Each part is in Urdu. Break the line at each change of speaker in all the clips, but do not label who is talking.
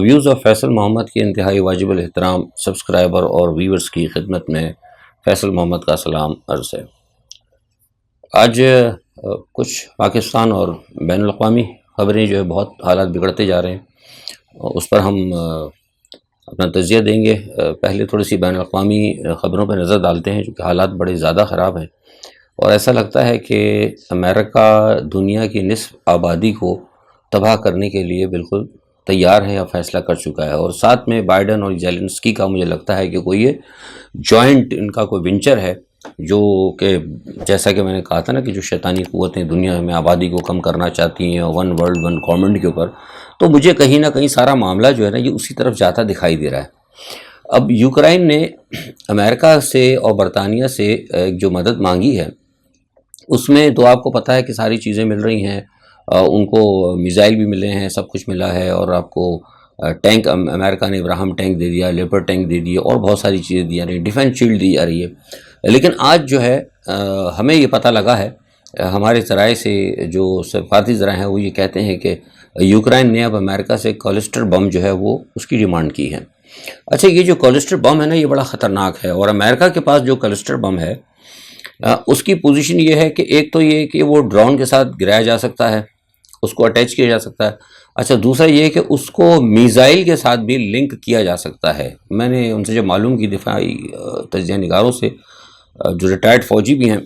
ویوز آف فیصل محمد کی انتہائی واجب الاحترام سبسکرائبر اور ویورز کی خدمت میں فیصل محمد کا سلام عرض ہے۔ آج کچھ پاکستان اور بین الاقوامی خبریں جو ہے بہت حالات بگڑتے جا رہے ہیں، اس پر ہم اپنا تجزیہ دیں گے۔ پہلے تھوڑی سی بین الاقوامی خبروں پہ نظر ڈالتے ہیں، چونکہ حالات بڑے زیادہ خراب ہیں اور ایسا لگتا ہے کہ امریکہ دنیا کی نصف آبادی کو تباہ کرنے کے لیے بالکل تیار ہے یا فیصلہ کر چکا ہے، اور ساتھ میں بائیڈن اور زیلنسکی کا مجھے لگتا ہے کہ کوئی یہ جوائنٹ ان کا کوئی وینچر ہے، جو کہ جیسا کہ میں نے کہا تھا نا کہ جو شیطانی قوتیں دنیا میں آبادی کو کم کرنا چاہتی ہیں ون ورلڈ ون گورنمنٹ کے اوپر، تو مجھے کہیں نہ کہیں سارا معاملہ جو ہے نا یہ اسی طرف جاتا دکھائی دے رہا ہے۔ اب یوکرائن نے امریکہ سے اور برطانیہ سے جو مدد مانگی ہے، اس میں تو آپ کو پتہ ہے کہ ساری چیزیں مل رہی ہیں، ان کو میزائل بھی ملے ہیں، سب کچھ ملا ہے، اور آپ کو ٹینک امریکہ نے ابراہم ٹینک دے دیا، لیپر ٹینک دے دیا، اور بہت ساری چیزیں دی جا رہی ہیں، ڈیفینس شیلڈ دی جا رہی ہے۔ لیکن آج جو ہے ہمیں یہ پتہ لگا ہے، ہمارے ذرائع سے جو سفارتی ذرائع ہیں وہ یہ کہتے ہیں کہ یوکرائن نے اب امریکہ سے کلسٹر بم جو ہے وہ اس کی ڈیمانڈ کی ہے۔ اچھا، یہ جو کلسٹر بم ہے نا یہ بڑا خطرناک ہے، اور امریکہ کے پاس جو کلسٹر بم ہے اس کی پوزیشن یہ ہے کہ ایک تو یہ کہ وہ ڈرون کے ساتھ گرایا جا سکتا ہے، اس کو اٹیچ کیا جا سکتا ہے۔ اچھا، دوسرا یہ کہ اس کو میزائل کے ساتھ بھی لنک کیا جا سکتا ہے۔ میں نے ان سے جو معلوم کی دفاعی تجزیہ نگاروں سے جو ریٹائرڈ فوجی بھی ہیں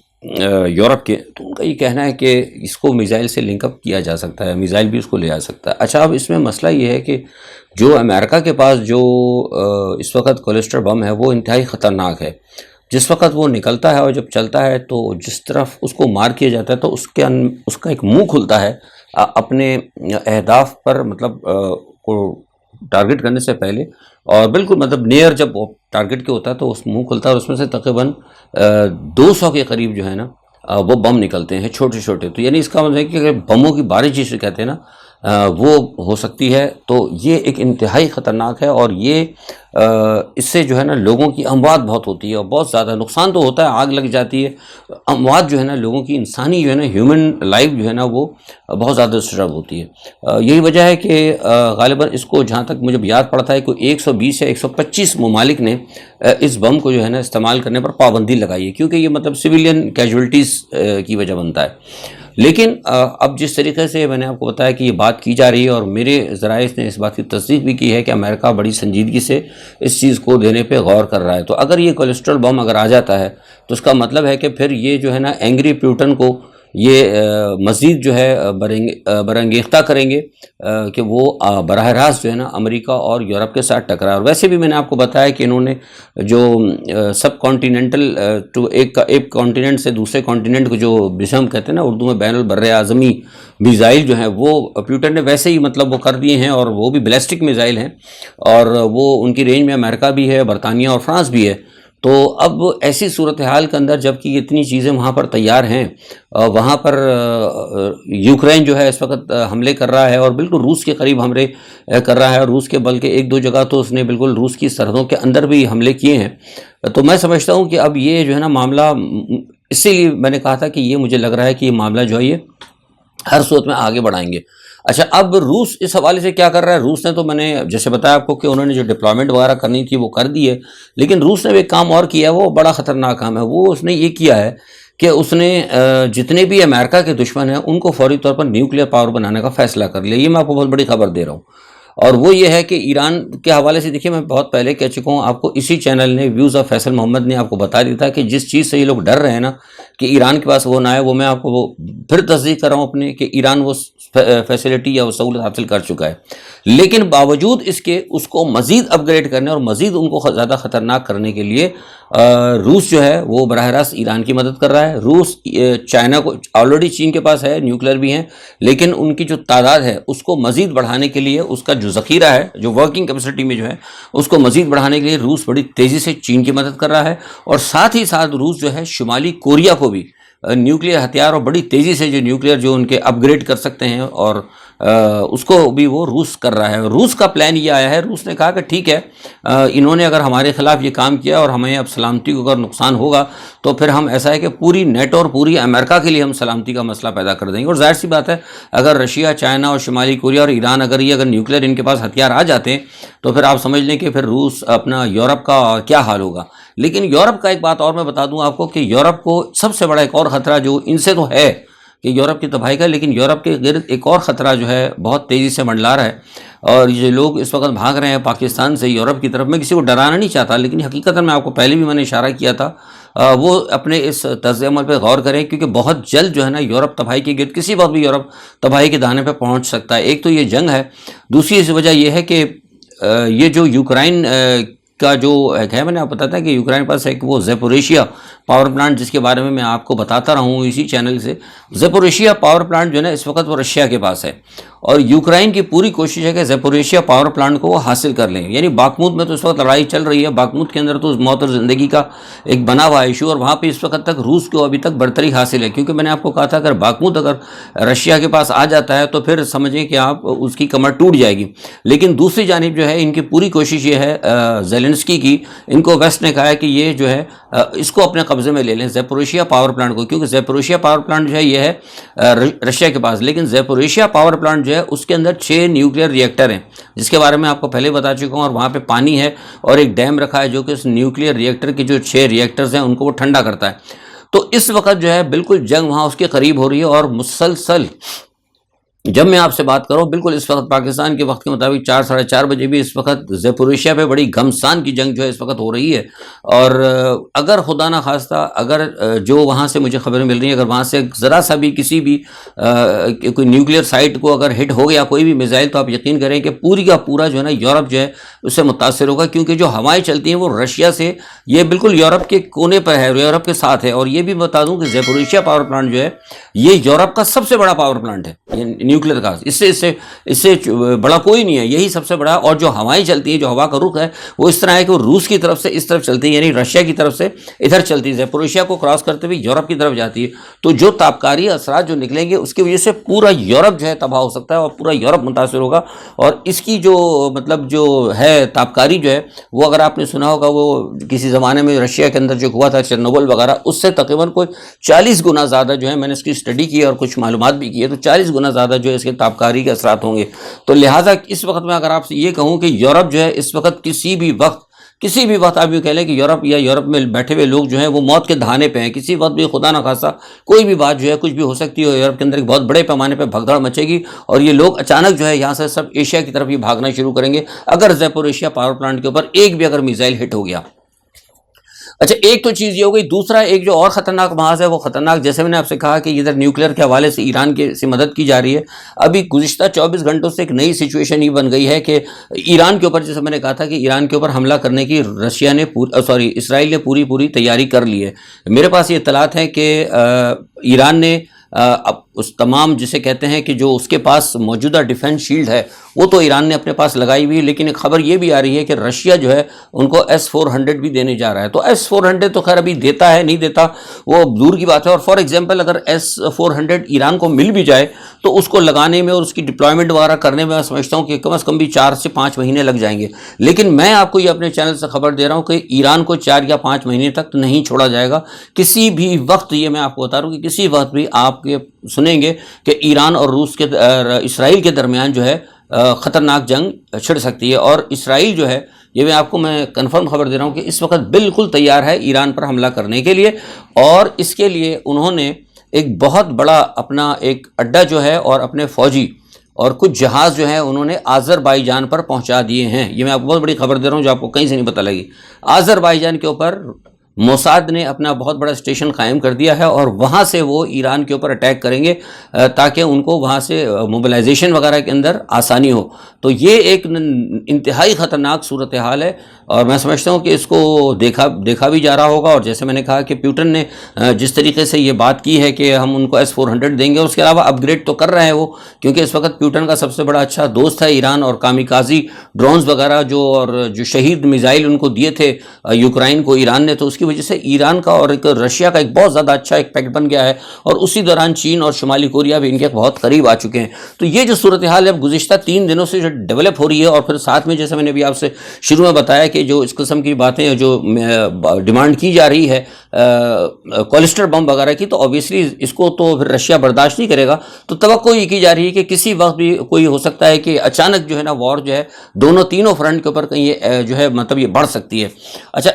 یورپ کے، تو ان کا یہ کہنا ہے کہ اس کو میزائل سے لنک اپ کیا جا سکتا ہے، میزائل بھی اس کو لے جا سکتا ہے۔ اچھا، اب اس میں مسئلہ یہ ہے کہ جو امریکہ کے پاس جو اس وقت کلسٹر بم ہے وہ انتہائی خطرناک ہے۔ جس وقت وہ نکلتا ہے اور جب چلتا ہے تو جس طرف اس کو مار کیا جاتا ہے تو اس کا ایک منہ کھلتا ہے اپنے اہداف پر، مطلب کو ٹارگٹ کرنے سے پہلے، اور بالکل مطلب نیئر جب وہ ٹارگٹ کے ہوتا ہے تو اس منہ کھلتا ہے، اور اس میں سے تقریباً 200 کے قریب جو ہے نا وہ بم نکلتے ہیں چھوٹے چھوٹے۔ تو یعنی اس کا مطلب ہے کہ اگر بموں کی بارش جسے کہتے ہیں نا وہ ہو سکتی ہے، تو یہ ایک انتہائی خطرناک ہے، اور یہ اس سے جو ہے نا لوگوں کی اموات بہت ہوتی ہے، اور بہت زیادہ نقصان تو ہوتا ہے، آگ لگ جاتی ہے، اموات جو ہے نا لوگوں کی انسانی جو ہے نا ہیومن لائف جو ہے نا وہ بہت زیادہ ڈسٹرب ہوتی ہے۔ یہی وجہ ہے کہ غالباً اس کو جہاں تک مجھے یاد پڑتا ہے کوئی 120 یا 125 ممالک نے اس بم کو جو ہے نا استعمال کرنے پر پابندی لگائی ہے، کیونکہ یہ مطلب سویلین کیجولٹیز کی وجہ بنتا ہے۔ لیکن اب جس طریقے سے میں نے آپ کو بتایا کہ یہ بات کی جا رہی ہے، اور میرے ذرائع نے اس بات کی تصدیق بھی کی ہے کہ امریکہ بڑی سنجیدگی سے اس چیز کو دینے پہ غور کر رہا ہے، تو اگر یہ کولسٹرول بم اگر آ جاتا ہے تو اس کا مطلب ہے کہ پھر یہ جو ہے نا اینگری پیوٹن کو یہ مزید جو ہے برانگیختہ کریں گے کہ وہ براہ راست جو ہے نا امریکہ اور یورپ کے ساتھ ٹکرائے۔ اور ویسے بھی میں نے آپ کو بتایا کہ انہوں نے جو سب کانٹیننٹل ٹو ایک کانٹیننٹ سے دوسرے کانٹیننٹ کو جو بسم کہتے ہیں نا اردو میں بین البر اعظمی میزائل جو ہیں وہ پیوٹن نے ویسے ہی مطلب وہ کر دیے ہیں، اور وہ بھی بیلسٹک میزائل ہیں، اور وہ ان کی رینج میں امریکہ بھی ہے، برطانیہ اور فرانس بھی ہے۔ تو اب ایسی صورتحال کے اندر جب کہ اتنی چیزیں وہاں پر تیار ہیں، وہاں پر یوکرائن جو ہے اس وقت حملے کر رہا ہے، اور بالکل روس کے قریب حملے کر رہا ہے، اور روس کے بلکہ ایک دو جگہ تو اس نے بالکل روس کی سرحدوں کے اندر بھی حملے کیے ہیں۔ تو میں سمجھتا ہوں کہ اب یہ جو ہے نا معاملہ، اس سے میں نے کہا تھا کہ یہ مجھے لگ رہا ہے کہ یہ معاملہ جو ہے یہ ہر صورت میں آگے بڑھائیں گے۔ اچھا، اب روس اس حوالے سے کیا کر رہا ہے؟ روس نے تو میں نے جیسے بتایا آپ کو کہ انہوں نے جو ڈپلائمنٹ وغیرہ کرنی تھی وہ کر دی ہے، لیکن روس نے بھی ایک کام اور کیا ہے، وہ بڑا خطرناک کام ہے۔ وہ اس نے یہ کیا ہے کہ اس نے جتنے بھی امریکہ کے دشمن ہیں ان کو فوری طور پر نیوکلیر پاور بنانے کا فیصلہ کر لیا۔ یہ میں آپ کو بہت بڑی خبر دے رہا ہوں، اور وہ یہ ہے کہ ایران کے حوالے سے دیکھیے، میں بہت پہلے کہہ چکا ہوں آپ کو، اسی چینل نے ویوز آف فیصل محمد نے آپ کو بتا دیا تھا کہ جس چیز سے یہ لوگ ڈر رہے ہیں نا کہ ایران کے پاس وہ نہ ہے، وہ میں آپ کو وہ پھر تصدیق کر رہا ہوں اپنے کہ ایران وہ فیسلٹی یا وہ سہولت حاصل کر چکا ہے، لیکن باوجود اس کے اس کو مزید اپ گریڈ کرنے اور مزید ان کو زیادہ خطرناک کرنے کے لیے روس جو ہے وہ براہ راست ایران کی مدد کر رہا ہے۔ روس چائنا کو آلریڈی، چین کے پاس ہے، نیوکلیر بھی ہیں، لیکن ان کی جو تعداد ہے اس کو مزید بڑھانے کے لیے، اس کا جو ذخیرہ ہے جو ورکنگ کیپیسٹی میں جو ہے اس کو مزید بڑھانے کے لیے روس بڑی تیزی سے چین کی مدد کر رہا ہے، اور ساتھ ہی ساتھ روس جو ہے شمالی کوریا کو بھی نیوکلیئر ہتھیار اور بڑی تیزی سے جو نیوکلیئر جو ان کے اپ گریڈ کر سکتے ہیں، اور اس کو بھی وہ روس کر رہا ہے۔ روس کا پلان یہ آیا ہے، روس نے کہا کہ ٹھیک ہے، انہوں نے اگر ہمارے خلاف یہ کام کیا اور ہمیں اب سلامتی کو اگر نقصان ہوگا تو پھر ہم ایسا ہے کہ پوری نیٹو اور پوری امریکہ کے لیے ہم سلامتی کا مسئلہ پیدا کر دیں گے۔ اور ظاہر سی بات ہے، اگر رشیا، چائنا اور شمالی کوریا اور ایران اگر نیوکلیئر ان کے پاس ہتھیار آ جاتے ہیں تو پھر آپ سمجھ لیں کہ پھر روس اپنا یورپ کا کیا حال ہوگا۔ لیکن یورپ کا ایک بات اور میں بتا دوں آپ کو کہ یورپ کو سب سے بڑا ایک اور خطرہ جو ان سے تو ہے کہ یورپ کی تباہی کا، لیکن یورپ کے گرد ایک اور خطرہ جو ہے بہت تیزی سے منڈلا رہا ہے، اور یہ لوگ اس وقت بھاگ رہے ہیں پاکستان سے یورپ کی طرف۔ میں کسی کو ڈرانا نہیں چاہتا، لیکن حقیقت میں آپ کو پہلے بھی میں نے اشارہ کیا تھا، وہ اپنے اس طرز عمل پہ غور کریں، کیونکہ بہت جلد جو ہے نا یورپ تباہی کے گرد، کسی وقت بھی یورپ تباہی کے دانے پہ پہنچ سکتا ہے۔ ایک تو یہ جنگ ہے، دوسری وجہ یہ ہے کہ یہ جو یوکرائن کا جو ایک ہے، میں نے آپ بتاتا ہے کہ یوکرائن پاس ایک وہ زیپوریشیا پاور پلانٹ، جس کے بارے میں آپ کو بتاتا رہا ہوں اسی چینل سے، زیپوریشیا پاور پلانٹ جو ہے نا اس وقت وہ رشیا کے پاس ہے، اور یوکرائن کی پوری کوشش ہے کہ زیپوریشیا پاور پلانٹ کو وہ حاصل کر لیں۔ یعنی باخمود میں تو اس وقت لڑائی چل رہی ہے، باخمود کے اندر تو موت اور زندگی کا ایک بنا ہوا ایشو، اور وہاں پہ اس وقت تک روس کو ابھی تک برتری حاصل ہے، کیونکہ میں نے آپ کو کہا تھا اگر باخمود اگر رشیا کے پاس آ جاتا ہے تو پھر سمجھیں کہ آپ اس کی کمر ٹوٹ جائے گی۔ لیکن دوسری جانب جو ہے ان کی پوری کوشش یہ ہے، زیلنسکی کی، ان کو ویسٹ نے کہا ہے کہ یہ جو ہے اس کو اپنے قبضے میں لے لیں، زیپوریشیا پاور پلانٹ کو، کیونکہ زیپوریشیا پاور پلانٹ جو ہے یہ ہے رشیا کے پاس، لیکن زیپوریشیا پاور پلانٹ جو ہے اس کے اندر 6 نیوکلیئر ریئیکٹر ہیں، جس کے بارے میں آپ کو پہلے بتا چکا ہوں، اور وہاں پہ پانی ہے اور ایک ڈیم رکھا ہے جو کہ اس نیوکلیئر ریئیکٹر کی جو 6 ریئیکٹرز ہیں ان کو وہ ٹھنڈا کرتا ہے۔ تو اس وقت جو ہے بالکل جنگ وہاں اس کے قریب ہو رہی ہے، اور مسلسل جب میں آپ سے بات کروں بالکل اس وقت پاکستان کے وقت کے مطابق 4 ساڑھے 4 بجے بھی اس وقت زیپوریشیا پہ بڑی گھمسان کی جنگ جو ہے اس وقت ہو رہی ہے۔ اور اگر خدا نہ خواستہ اگر جو وہاں سے مجھے خبریں مل رہی ہیں، اگر وہاں سے ذرا سا بھی کسی بھی کوئی نیوکلیئر سائٹ کو اگر ہٹ ہو گیا کوئی بھی میزائل، تو آپ یقین کریں کہ پوری کا پورا جو ہے نا یورپ جو ہے اس سے متاثر ہوگا، کیونکہ جو ہوائیں چلتی ہیں وہ رشیا سے، یہ بالکل یورپ کے کونے پر ہے، یورپ کے ساتھ ہے۔ اور یہ بھی بتا دوں کہ زیپوریشیا پاور پلانٹ جو ہے یہ یورپ کا سب سے بڑا پاور پلانٹ ہے نیوکلیئر کا، اس سے بڑا کوئی نہیں ہے، یہی سب سے بڑا۔ اور جو ہوائیں چلتی ہیں، جو ہوا کا رخ ہے وہ اس طرح ہے کہ وہ روس کی طرف سے اس طرف چلتی ہے، یعنی رشیا کی طرف سے ادھر چلتی ہے، زیپوریشیا کو کراس کرتے ہوئے یورپ کی طرف جاتی ہے۔ تو جو تابکاری اثرات جو نکلیں گے اس کی وجہ سے پورا یورپ جو ہے تباہ ہو سکتا ہے، اور پورا یورپ متاثر ہوگا۔ اور اس کی جو مطلب جو ہے تابکاری جو ہے وہ اگر آپ نے سنا ہوگا، وہ کسی زمانے میں رشیا کے اندر جو ہوا تھا چرنوبل وغیرہ، اس سے تقریباً کوئی 40 گنا زیادہ جو ہے، میں نے اس کی اسٹڈی کی اور کچھ معلومات بھی کی ہے، تو 40 گنا زیادہ جو ہے اس کے تابکاری کے اثرات ہوں گے۔ تو لہٰذا اس وقت میں اگر آپ سے یہ کہوں کہ یورپ جو ہے اس وقت کسی بھی وقت آپ یہ کہہ لیں کہ یورپ یا یورپ میں بیٹھے ہوئے لوگ جو ہیں وہ موت کے دہانے پہ ہیں، کسی وقت بھی خدا نہ خواستہ کوئی بھی بات جو ہے کچھ بھی ہو سکتی ہے، یورپ کے اندر ایک بہت بڑے پیمانے پہ بھگدڑ مچے گی، اور یہ لوگ اچانک جو ہے یہاں سے سب ایشیا کی طرف ہی بھاگنا شروع کریں گے اگر زیپوریشیا پاور پلانٹ کے اوپر ایک بھی اگر میزائل ہٹ ہو گیا۔ اچھا، ایک تو چیز یہ ہو گئی، دوسرا ایک جو اور خطرناک محاذ ہے وہ خطرناک، جیسے میں نے آپ سے کہا کہ ادھر نیوکلیئر کے حوالے سے ایران سے مدد کی جا رہی ہے۔ ابھی گزشتہ 24 گھنٹوں سے ایک نئی سچویشن یہ بن گئی ہے کہ ایران کے اوپر، جیسے میں نے کہا تھا کہ ایران کے اوپر حملہ کرنے کی اسرائیل نے پوری تیاری کر لی ہے۔ میرے پاس یہ اطلاعات ہیں کہ ایران نے اس تمام جسے کہتے ہیں کہ جو اس کے پاس موجودہ ڈیفنس شیلڈ ہے وہ تو ایران نے اپنے پاس لگائی ہوئی ہے، لیکن ایک خبر یہ بھی آ رہی ہے کہ رشیا جو ہے ان کو S-400 بھی دینے جا رہا ہے۔ تو S-400 تو خیر ابھی دیتا ہے نہیں دیتا وہ دور کی بات ہے، اور فار ایگزامپل اگر S-400 ایران کو مل بھی جائے تو اس کو لگانے میں اور اس کی ڈپلائمنٹ وغیرہ کرنے میں میں سمجھتا ہوں کہ کم از کم بھی 4 سے 5 مہینے لگ جائیں گے۔ لیکن میں آپ کو یہ اپنے چینل سے خبر دے رہا ہوں کہ ایران کو 4 یا 5 مہینے تک نہیں چھوڑا جائے گا کسی بھی وقت۔ یہ میں آپ کو بتا رہا ہوں کہ کسی وقت بھی آپ کے سنیں گے کہ ایران اور اسرائیل کے درمیان جو ہے خطرناک جنگ چھڑ سکتی ہے۔ اور اسرائیل جو ہے، یہ میں کنفرم خبر دے رہا ہوں کہ اس وقت بالکل تیار ہے ایران پر حملہ کرنے کے لیے، اور اس کے لیے انہوں نے ایک بہت بڑا اپنا ایک اڈا جو ہے اور اپنے فوجی اور کچھ جہاز جو ہیں انہوں نے آذربائیجان پر پہنچا دیے ہیں۔ یہ میں آپ کو بہت بڑی خبر دے رہا ہوں جو آپ کو کہیں سے نہیں پتہ لگی۔ آذربائیجان کے اوپر موساد نے اپنا بہت بڑا اسٹیشن قائم کر دیا ہے، اور وہاں سے وہ ایران کے اوپر اٹیک کریں گے تاکہ ان کو وہاں سے موبلائزیشن وغیرہ کے اندر آسانی ہو۔ تو یہ ایک انتہائی خطرناک صورتحال ہے، اور میں سمجھتا ہوں کہ اس کو دیکھا بھی جا رہا ہوگا۔ اور جیسے میں نے کہا کہ پیوٹن نے جس طریقے سے یہ بات کی ہے کہ ہم ان کو S-400 دیں گے، اور اس کے علاوہ اپ گریڈ تو کر رہے ہیں وہ، کیونکہ اس وقت پیوٹن کا سب سے بڑا اچھا دوست ہے ایران، اور کامیکازی ڈرونز وغیرہ جو شہید میزائل ان کو دیے تھے یوکرائن کو ایران نے، تو اس کی وجہ سے ایران کا اور ایک رشیا کا ایک بہت زیادہ اچھا ایک پیکٹ بن گیا ہے، اور اسی دوران چین اور شمالی کوریا بھی ان کے بہت قریب آ چکے ہیں۔ تو یہ جو صورتحال ہے گزشتہ 3 دنوں سے جو ڈیولپ ہو رہی ہے، اور پھر ساتھ میں جیسے میں نے ابھی آپ سے شروع میں بتایا کہ جو اس قسم کی باتیں جو ڈیمانڈ کی جا رہی ہے کولسٹر بم وغیرہ کی، تو آبویسلی اس کو تو پھر رشیا برداشت نہیں کرے گا۔ تو توقع یہ کی جا رہی ہے کہ کسی وقت بھی کوئی ہو سکتا ہے کہ اچانک جو ہے نا وار جو ہے تینوں فرنٹ کے اوپر کہیں جو ہے مطلب یہ بڑھ سکتی ہے۔ اچھا،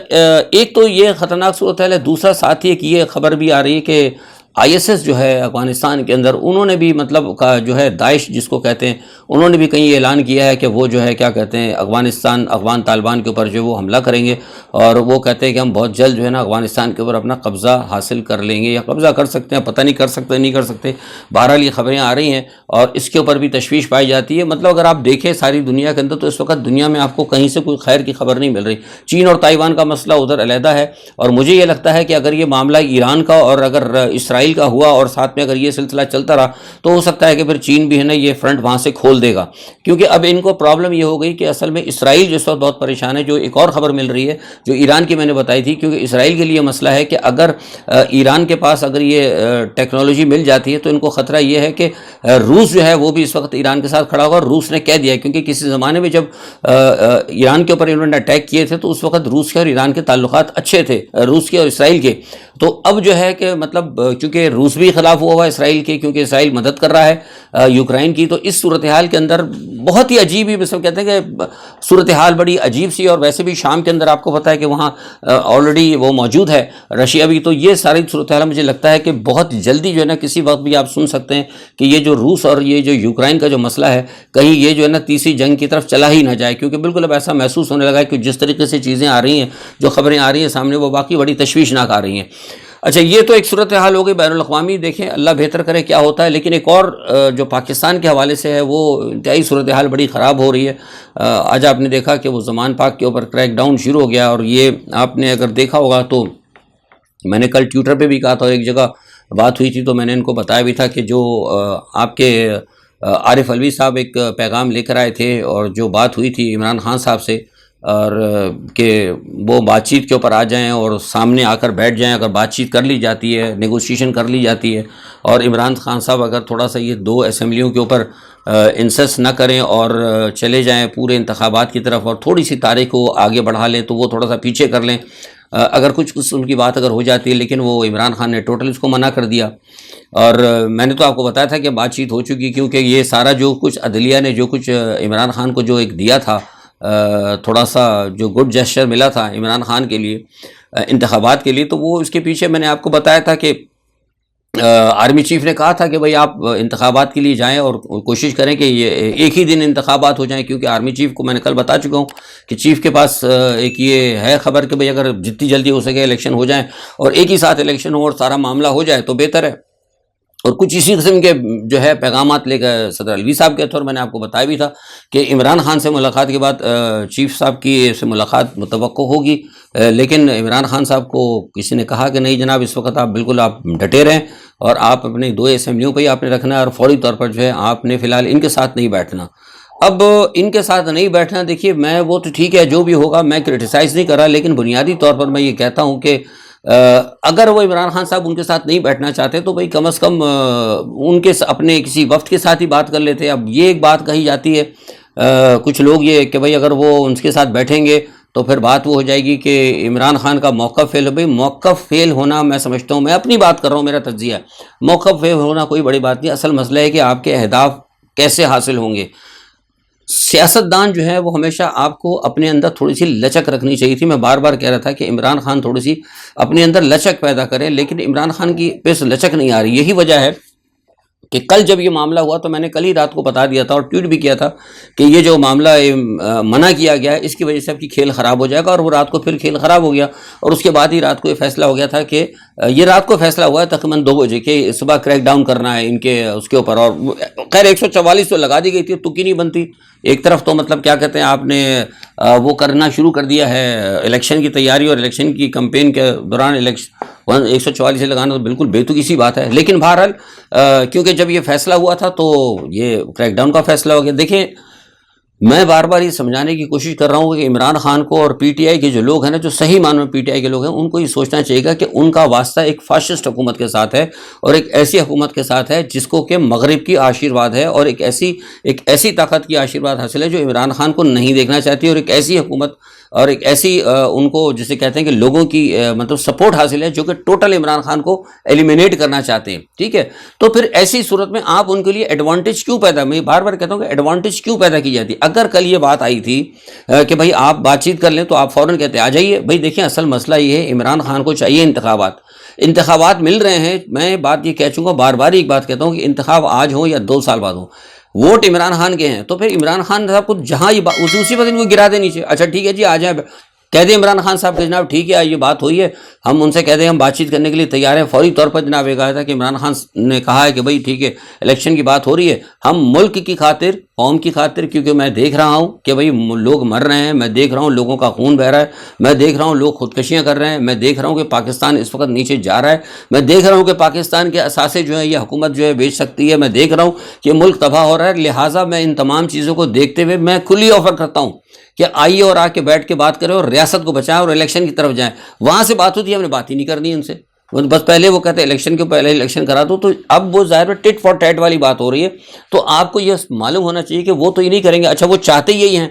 ایک تو یہ خطرناک صورتحال ہے، دوسرا ساتھ ہی کہ یہ خبر بھی آ رہی ہے کہ ISS جو ہے افغانستان کے اندر، انہوں نے بھی مطلب کا جو ہے داعش جس کو کہتے ہیں، انہوں نے بھی کہیں اعلان کیا ہے کہ وہ جو ہے کیا کہتے ہیں افغان طالبان کے اوپر جو وہ حملہ کریں گے، اور وہ کہتے ہیں کہ ہم بہت جلد جو ہے نا افغانستان کے اوپر اپنا قبضہ حاصل کر لیں گے، یا قبضہ کر سکتے ہیں، پتہ نہیں کر سکتے نہیں کر سکتے، بہرحال یہ خبریں آ رہی ہیں اور اس کے اوپر بھی تشویش پائی جاتی ہے۔ مطلب اگر آپ دیکھیں ساری دنیا کے اندر تو اس وقت دنیا میں آپ کو کہیں سے کوئی خیر کی خبر نہیں مل رہی۔ چین اور تائیوان کا مسئلہ ادھر علیحدہ ہے، اور مجھے یہ لگتا ہے کہ اگر یہ معاملہ ایران کا اور اگر اسرائیل کا ہوا اور ساتھ میں اگر یہ سلسلہ چلتا رہا تو ہو سکتا ہے کہ پھر چین بھی ہے نا یہ فرنٹ وہاں سے کھول دے گا، کیونکہ اب ان کو پرابلم یہ ہو گئی کہ اصل میں اسرائیل جس وقت بہت پریشان ہے۔ جو ایک اور خبر مل رہی ہے جو ایران کی میں نے بتائی تھی، کیونکہ اسرائیل کے لیے مسئلہ ہے کہ اگر ایران کے پاس اگر یہ ٹیکنالوجی مل جاتی ہے تو ان کو خطرہ یہ ہے کہ روس جو ہے وہ بھی اس وقت ایران کے ساتھ کھڑا ہوگا، اور روس نے کہہ دیا ہے، کیونکہ کسی زمانے میں جب ایران کے اوپر انہوں نے اٹیک کیے تھے تو اس وقت روس کے اور ایران کے تعلقات اچھے تھے، روس کے اور اسرائیل کے۔ تو اب جو ہے کہ مطلب چونکہ روس بھی خلاف ہوا ہے اسرائیل کے، کیونکہ اسرائیل مدد کر رہا ہے یوکرائن کی، تو اس صورتحال کے اندر بہت ہی عجیب ہی سب کہتے ہیں کہ صورتحال بڑی عجیب سی، اور ویسے بھی شام کے اندر آپ کو پتہ ہے کہ وہاں آلریڈی وہ موجود ہے رشیا بھی۔ تو یہ ساری صورتحال مجھے لگتا ہے کہ بہت جلدی جو ہے نا کسی وقت بھی آپ سن سکتے ہیں کہ یہ جو روس اور یہ جو یوکرائن کا جو مسئلہ ہے کہیں یہ جو ہے نا تیسری جنگ کی طرف چلا ہی نہ جائے، کیونکہ بالکل اب ایسا محسوس ہونے لگا ہے کہ جس طریقے سے چیزیں آ رہی ہیں، جو خبریں آ رہی ہیں سامنے، وہ واقعی بڑی تشویشناک آ رہی ہیں۔ اچھا، یہ تو ایک صورتحال ہو گئی بین الاقوامی، دیکھیں اللہ بہتر کرے کیا ہوتا ہے۔ لیکن ایک اور جو پاکستان کے حوالے سے ہے وہ انتہائی صورتحال بڑی خراب ہو رہی ہے۔ آج آپ نے دیکھا کہ وہ زمان پاک کے اوپر کریک ڈاؤن شروع ہو گیا، اور یہ آپ نے اگر دیکھا ہوگا تو میں نے کل ٹویٹر پہ بھی کہا تھا، اور ایک جگہ بات ہوئی تھی تو میں نے ان کو بتایا بھی تھا کہ جو آپ کے عارف علوی صاحب ایک پیغام لے کر آئے تھے، اور جو بات ہوئی تھی عمران خان صاحب سے، اور کہ وہ بات چیت کے اوپر آ جائیں اور سامنے آ کر بیٹھ جائیں، اگر بات چیت کر لی جاتی ہے، نیگوشیشن کر لی جاتی ہے، اور عمران خان صاحب اگر تھوڑا سا یہ 2 اسمبلیوں کے اوپر انسسٹ نہ کریں اور چلے جائیں پورے انتخابات کی طرف، اور تھوڑی سی تاریخ کو آگے بڑھا لیں، تو وہ تھوڑا سا پیچھے کر لیں، اگر کچھ ان کی بات اگر ہو جاتی ہے۔ لیکن وہ عمران خان نے ٹوٹل اس کو منع کر دیا، اور میں نے تو آپ کو بتایا تھا کہ بات چیت ہو چکی، کیونکہ یہ سارا جو کچھ عدلیہ نے جو کچھ عمران خان کو جو ایک دیا تھا، تھوڑا سا جو گڈ جیسچر ملا تھا عمران خان کے لیے انتخابات کے لیے، تو وہ اس کے پیچھے میں نے آپ کو بتایا تھا کہ آرمی چیف نے کہا تھا کہ بھئی آپ انتخابات کے لیے جائیں اور کوشش کریں کہ یہ ایک ہی دن انتخابات ہو جائیں، کیونکہ آرمی چیف کو میں نے کل بتا چکا ہوں کہ چیف کے پاس ایک یہ ہے خبر کہ بھئی اگر جتنی جلدی ہو سکے الیکشن ہو جائیں، اور ایک ہی ساتھ الیکشن ہو اور سارا معاملہ ہو جائے تو بہتر ہے۔ اور کچھ اسی قسم کے جو ہے پیغامات لے کر صدر علوی صاحب کے طور میں نے آپ کو بتایا بھی تھا کہ عمران خان سے ملاقات کے بعد چیف صاحب کی سے ملاقات متوقع ہوگی، لیکن عمران خان صاحب کو کسی نے کہا کہ نہیں جناب، اس وقت آپ بالکل آپ ڈٹے رہیں، اور آپ اپنے 2 اسمبلیوں پہ ہی آپ نے رکھنا ہے، اور فوری طور پر جو ہے آپ نے فی الحال ان کے ساتھ نہیں بیٹھنا۔ اب ان کے ساتھ نہیں بیٹھنا، دیکھیے میں وہ تو ٹھیک ہے جو بھی ہوگا میں کرٹیسائز نہیں کر رہا، لیکن بنیادی طور پر میں یہ کہتا ہوں کہ اگر وہ عمران خان صاحب ان کے ساتھ نہیں بیٹھنا چاہتے تو بھئی کم از کم ان کے اپنے کسی وفد کے ساتھ ہی بات کر لیتے۔ اب یہ ایک بات کہی جاتی ہے کچھ لوگ یہ کہ بھئی اگر وہ ان کے ساتھ بیٹھیں گے تو پھر بات وہ ہو جائے گی کہ عمران خان کا موقف فیل ہو۔ بھئی موقف فیل ہونا میں سمجھتا ہوں، میں اپنی بات کر رہا ہوں، میرا تجزیہ ہے، موقف فیل ہونا کوئی بڑی بات نہیں، اصل مسئلہ ہے کہ آپ کے اہداف کیسے حاصل ہوں گے۔ سیاستدان جو ہے وہ ہمیشہ آپ کو اپنے اندر تھوڑی سی لچک رکھنی چاہیے تھی۔ میں بار بار کہہ رہا تھا کہ عمران خان تھوڑی سی اپنے اندر لچک پیدا کرے، لیکن عمران خان کی پہ لچک نہیں آ رہی۔ یہی وجہ ہے کہ کل جب یہ معاملہ ہوا تو میں نے کل ہی رات کو بتا دیا تھا اور ٹویٹ بھی کیا تھا کہ یہ جو معاملہ منع کیا گیا ہے اس کی وجہ سے اب کی کھیل خراب ہو جائے گا، اور وہ رات کو پھر کھیل خراب ہو گیا، اور اس کے بعد ہی رات کو یہ فیصلہ ہو گیا تھا کہ یہ رات کو فیصلہ ہوا ہے تقریباً 2 بجے کہ صبح کریک ڈاؤن کرنا ہے ان کے اس کے اوپر، اور خیر 144 تو لگا دی گئی تھی، تکی نہیں بنتی ایک طرف تو مطلب کیا کہتے ہیں آپ نے وہ کرنا شروع کر دیا ہے الیکشن کی تیاری اور الیکشن کی کمپین کے دوران 144 سے لگانا تو بالکل بیتوکی سی بات ہے، لیکن بہرحال کیونکہ جب یہ فیصلہ ہوا تھا تو یہ کریک ڈاؤن کا فیصلہ ہو گیا۔ دیکھیں میں بار بار یہ سمجھانے کی کوشش کر رہا ہوں کہ عمران خان کو اور پی ٹی آئی کے جو لوگ ہیں نا، جو صحیح معنوں میں پی ٹی آئی کے لوگ ہیں، ان کو یہ سوچنا چاہیے گا کہ ان کا واسطہ ایک فاشسٹ حکومت کے ساتھ ہے، اور ایک ایسی حکومت کے ساتھ ہے جس کو کہ مغرب کی آشیرواد ہے، اور ایک ایسی طاقت کی آشیرواد حاصل ہے جو عمران خان کو نہیں دیکھنا چاہتی، اور ایک ایسی حکومت اور ایک ایسی ان کو جسے کہتے ہیں کہ لوگوں کی مطلب سپورٹ حاصل ہے جو کہ ٹوٹل عمران خان کو ایلیمینیٹ کرنا چاہتے ہیں، ٹھیک ہے؟ تو پھر ایسی صورت میں آپ ان کے لیے ایڈوانٹیج کیوں پیدا، میں بار بار کہتا ہوں کہ ایڈوانٹیج کیوں پیدا کی جاتی ہے؟ اگر کل یہ بات آئی تھی کہ بھائی آپ بات چیت کر لیں تو آپ فوراً کہتے آ جائیے. بھائی دیکھیں اصل مسئلہ یہ ہے عمران خان کو چاہیے انتخابات مل رہے ہیں. میں بات یہ کہہ چکا بار بار ایک بات کہتا ہوں کہ انتخاب آج ہوں یا 2 سال بعد ہوں، ووٹ عمران خان کے ہیں، تو پھر عمران خان صاحب کو جہاں یہ اسی وقت ان کو گرا دے نیچے. اچھا ٹھیک ہے جی آ جائیں، کہہ دیں عمران خان صاحب کہ جناب ٹھیک ہے یہ بات ہوئی ہے، ہم ان سے کہہ دیں ہم بات چیت کرنے کے لیے تیار ہیں. فوری طور پر جناب یہ کہا تھا کہ عمران خان نے کہا ہے کہ بھائی ٹھیک ہے الیکشن کی بات ہو رہی ہے، ہم ملک کی خاطر، قوم کی خاطر، کیونکہ میں دیکھ رہا ہوں کہ بھائی لوگ مر رہے ہیں، میں دیکھ رہا ہوں لوگوں کا خون بہہ رہا ہے، میں دیکھ رہا ہوں لوگ خودکشیاں کر رہے ہیں، میں دیکھ رہا ہوں کہ پاکستان اس وقت نیچے جا رہا ہے، میں دیکھ رہا ہوں کہ پاکستان کے اثاثے جو ہے یہ حکومت جو ہے بیچ سکتی ہے، میں دیکھ رہا ہوں کہ ملک تباہ ہو رہا ہے. لہٰذا میں ان تمام چیزوں کو دیکھتے ہوئے میں کھلی آفر کرتا ہوں کہ آئیے اور آ کے بیٹھ کے بات کریں اور ریاست کو بچائیں اور الیکشن کی طرف جائیں. وہاں سے بات ہوتی ہے، ہم نے بات ہی نہیں کرنی ان سے، بس پہلے وہ کہتے ہیں الیکشن کے پہلے الیکشن کرا دو. تو اب وہ ظاہر ٹٹ فار ٹیٹ والی بات ہو رہی ہے. تو آپ کو یہ معلوم ہونا چاہیے کہ وہ تو یہ نہیں کریں گے. اچھا وہ چاہتے یہی ہیں،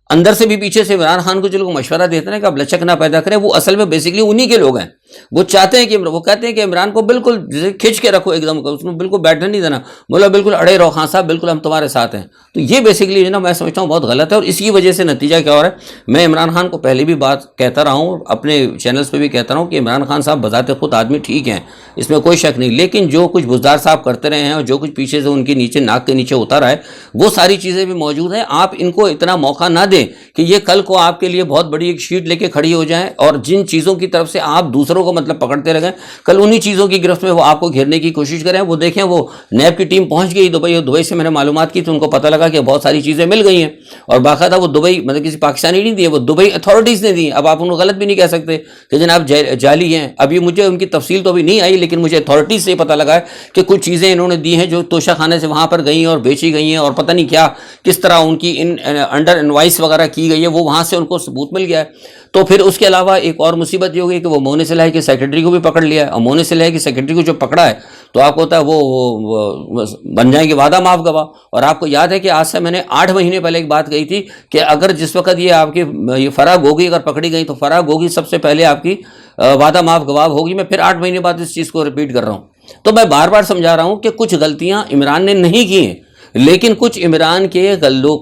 اندر سے بھی پیچھے سے عمران خان کو جو لوگ مشورہ دیتے ہیں کہ اب لچک نہ پیدا کریں، وہ اصل میں بیسکلی انہی کے لوگ ہیں. وہ چاہتے ہیں کہ وہ کہتے ہیں کہ عمران کو بالکل جیسے کھینچ کے رکھو، ایک دم اس میں بالکل بیٹھنے نہیں دینا، بولا بالکل اڑے رہو خان صاحب، بالکل ہم تمہارے ساتھ ہیں. تو یہ بیسکلی نا میں سمجھتا ہوں بہت غلط ہے. اور اس کی وجہ سے نتیجہ کیا ہو رہا ہے، میں عمران خان کو پہلے بھی بات کہتا رہا ہوں، اپنے چینلز پہ بھی کہتا رہا ہوں کہ عمران خان صاحب بذات خود آدمی ٹھیک ہیں، اس میں کوئی شک نہیں، لیکن جو کچھ بزدار صاحب کرتے رہے ہیں اور جو کچھ پیچھے سے ان کے نیچے ناک کے نیچے ہوتا رہا ہے، وہ ساری چیزیں بھی موجود ہیں. آپ ان کو اتنا موقع نہ دیں کہ یہ کل کو آپ کے لیے بہت بڑی ایک شیٹ لے کے کھڑی ہو جائیں، اور جن چیزوں کی طرف سے آپ دوسروں کو مطلب پکڑتے رہیں کل انہی چیزوں کی گرفت میں وہ آپ کو گھیرنے کی کوشش کریں. وہ دیکھیں وہ نیب کی ٹیم پہنچ گئی دبئی، اور دبئی سے میں نے معلومات کی تو ان کو پتہ لگا کہ بہت ساری چیزیں مل گئی ہیں، اور باقاعدہ وہ دبئی مطلب کسی پاکستانی نہیں دی، وہ دبئی اتھارٹیز نے دی. اب آپ ان کو غلط بھی نہیں کہہ سکتے کہ جناب جعلی ہیں. ابھی مجھے ان کی تفصیل تو ابھی نہیں آئی، لیکن مجھے اتھارٹیز سے پتہ لگا ہے کہ کچھ چیزیں انہوں نے دی ہیں جو توشہ خانے سے وہاں پر گئی ہیں اور بیچی گئی ہیں، اور پتہ نہیں کیا کس طرح ان کی انڈر انوائس وغیرہ کی گئی ہے، وہ وہاں سے ان کو ثبوت مل گیا ہے. تو پھر اس کے علاوہ ایک اور مصیبت یہ ہو گئی کہ وہ مون صلاحی کے سیکرٹری کو بھی پکڑ لیا ہے، اور مون صلاحی کے سیکرٹری کو جو پکڑا ہے تو آپ کو ہوتا ہے وہ بن جائیں گے وعدہ معاف گواہ. اور آپ کو یاد ہے کہ آج سے میں نے 8 مہینے پہلے ایک بات کہی تھی کہ اگر جس وقت یہ آپ کی یہ فرح گوگی اگر پکڑی گئی تو فرح گوگی سب سے پہلے آپ کی وعدہ معاف گواہ ہوگی. میں پھر 8 مہینے بعد اس چیز کو ریپیٹ کر رہا ہوں. تو میں بار بار سمجھا رہا ہوں کہ کچھ غلطیاں عمران نے نہیں کی ہیں، لیکن کچھ عمران کے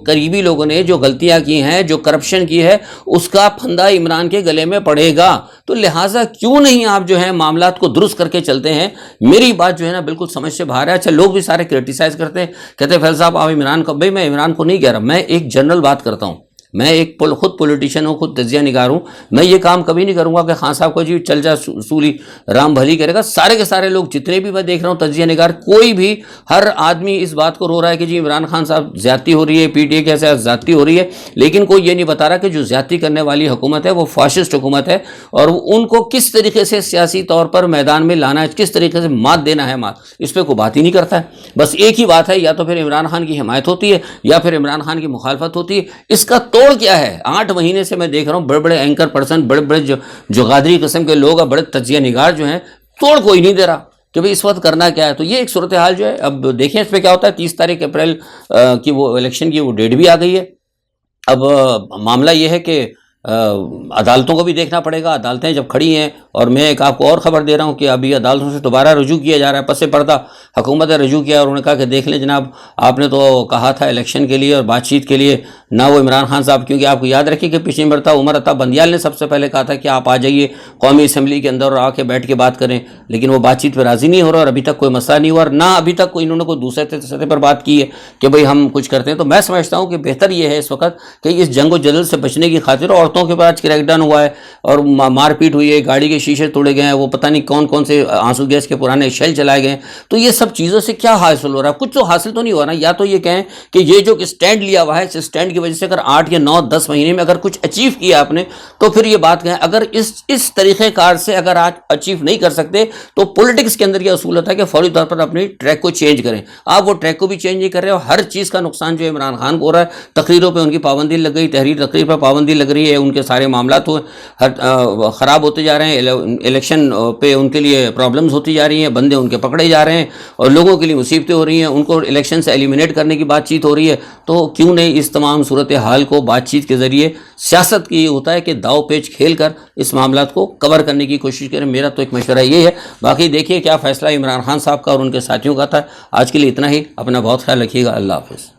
قریبی لوگوں نے جو غلطیاں کی ہیں، جو کرپشن کی ہے، اس کا پھندا عمران کے گلے میں پڑے گا. تو لہٰذا کیوں نہیں آپ جو ہے معاملات کو درست کر کے چلتے ہیں؟ میری بات جو ہے نا بالکل سمجھ سے باہر ہے. اچھا لوگ بھی سارے کرٹیسائز کرتے ہیں، کہتے ہیں فیض صاحب آپ عمران کو، بھائی میں عمران کو نہیں کہہ رہا، میں ایک جنرل بات کرتا ہوں. میں ایک خود پولیٹیشین ہوں، خود تجزیہ نگار ہوں. میں یہ کام کبھی نہیں کروں گا کہ خان صاحب کو جی چل جا اصولی رام بھلی کرے گا. سارے کے سارے لوگ جتنے بھی میں دیکھ رہا ہوں تجزیہ نگار، کوئی بھی ہر آدمی اس بات کو رو رہا ہے کہ جی عمران خان صاحب زیادتی ہو رہی ہے، پی ٹی اے کے ساتھ زیادتی ہو رہی ہے، لیکن کوئی یہ نہیں بتا رہا کہ جو زیادتی کرنے والی حکومت ہے وہ فاشسٹ حکومت ہے، اور ان کو کس طریقے سے سیاسی طور پر میدان میں لانا ہے، کس طریقے سے مات دینا ہے مات، اس پہ کوئی بات ہی نہیں کرتا ہے. بس ایک ہی بات ہے، یا تو پھر عمران خان کی حمایت ہوتی ہے یا پھر عمران خان کی مخالفت ہوتی ہے. اس کا توڑ کیا ہے؟ 8 مہینے سے میں دیکھ رہا ہوں بڑے بڑے اینکر پرسن، بڑے بڑے جو غادری قسم کے لوگ، بڑے تجزیہ نگار جو ہیں، توڑ کوئی نہیں دے رہا کہ بھئی اس وقت کرنا کیا ہے. تو یہ ایک صورتحال جو ہے، اب دیکھیں اس پہ کیا ہوتا ہے. 30 تاریخ اپریل کی وہ الیکشن کی وہ ڈیٹ بھی آ گئی ہے. اب معاملہ یہ ہے کہ عدالتوں کو بھی دیکھنا پڑے گا. عدالتیں جب کھڑی ہیں، اور میں ایک آپ کو اور خبر دے رہا ہوں کہ ابھی عدالتوں سے دوبارہ رجوع کیا جا رہا ہے. پس پردہ حکومت نے رجوع کیا، اور انہوں نے کہا کہ دیکھ لیں جناب، آپ نے تو کہا تھا الیکشن کے لیے اور بات چیت کے لیے نہ وہ عمران خان صاحب، کیونکہ آپ کو یاد رکھیے کہ پچھلی مرتبہ عمر عطا بندیال نے سب سے پہلے کہا تھا کہ آپ آ جائیے قومی اسمبلی کے اندر اور آ کے بیٹھ کے بات کریں، لیکن وہ بات چیت پہ راضی نہیں ہو رہا، اور ابھی تک کوئی مسئلہ نہیں ہوا، اور نہ ابھی تک کوئی انہوں نے کوئی دوسرے سطح پر بات کی ہے کہ بھئی ہم کچھ کرتے ہیں. تو میں سمجھتا ہوں کہ بہتر یہ ہے اس وقت کہ اس جنگ و جدل سے بچنے کی خاطر، عورتوں کے بعد کریک ڈاؤن ہوا ہے اور مار پیٹ ہوئی ہے، گاڑی کے شیشے توڑے گئے ہیں، وہ پتہ نہیں کون کون سے آنسو گیس کے پرانے شیل چلائے گئے ہیں. تو یہ سب چیزوں سے کیا حاصل ہو رہا ہے؟ کچھ تو حاصل تو نہیں ہو رہا. یا تو یہ کہیں کہ یہ جو اسٹینڈ لیا ہوا ہے، اس اسٹینڈ کی کی وجہ سے اگر 8 یا 9 10 مہینے میں اگر کچھ اچیو کیا آپ نے تو پھر یہ بات کہیں. اگر اس طریقہ کار سے اگر آج اچیو نہیں کر سکتے تو پولیٹکس کے اندر یہ اصول ہوتا ہے کہ فوری طور پر اپنی ٹریک کو چینج کریں. آپ وہ ٹریک کو بھی چینج نہیں کر رہے, اور ہر چیز کا نقصان جو عمران خان کو ہو رہا ہے. تقریروں پہ ان کی پابندی لگ گئی, تقریر پر پابندی لگ رہی ہے, ان کے سارے معاملات خراب ہوتے جا رہے ہیں, الیکشن پہ ان کے لیے پرابلمز ہوتی جا رہی ہیں, بندے ان کے پکڑے جا رہے ہیں, اور لوگوں کے لیے مصیبتیں ہو رہی ہیں, ان کو الیکشن سے ایلیمنیٹ کرنے کی بات چیت ہو رہی ہے. تو کیوں نہیں اس تمام صورتحال کو بات چیت کے ذریعے, سیاست کی یہ ہوتا ہے کہ داؤ پیچ کھیل کر اس معاملات کو کور کرنے کی کوشش کریں. میرا تو ایک مشورہ یہ ہے. باقی دیکھیے کیا فیصلہ عمران خان صاحب کا اور ان کے ساتھیوں کا تھا. آج کے لیے اتنا ہی. اپنا بہت خیال رکھیے گا. اللہ حافظ.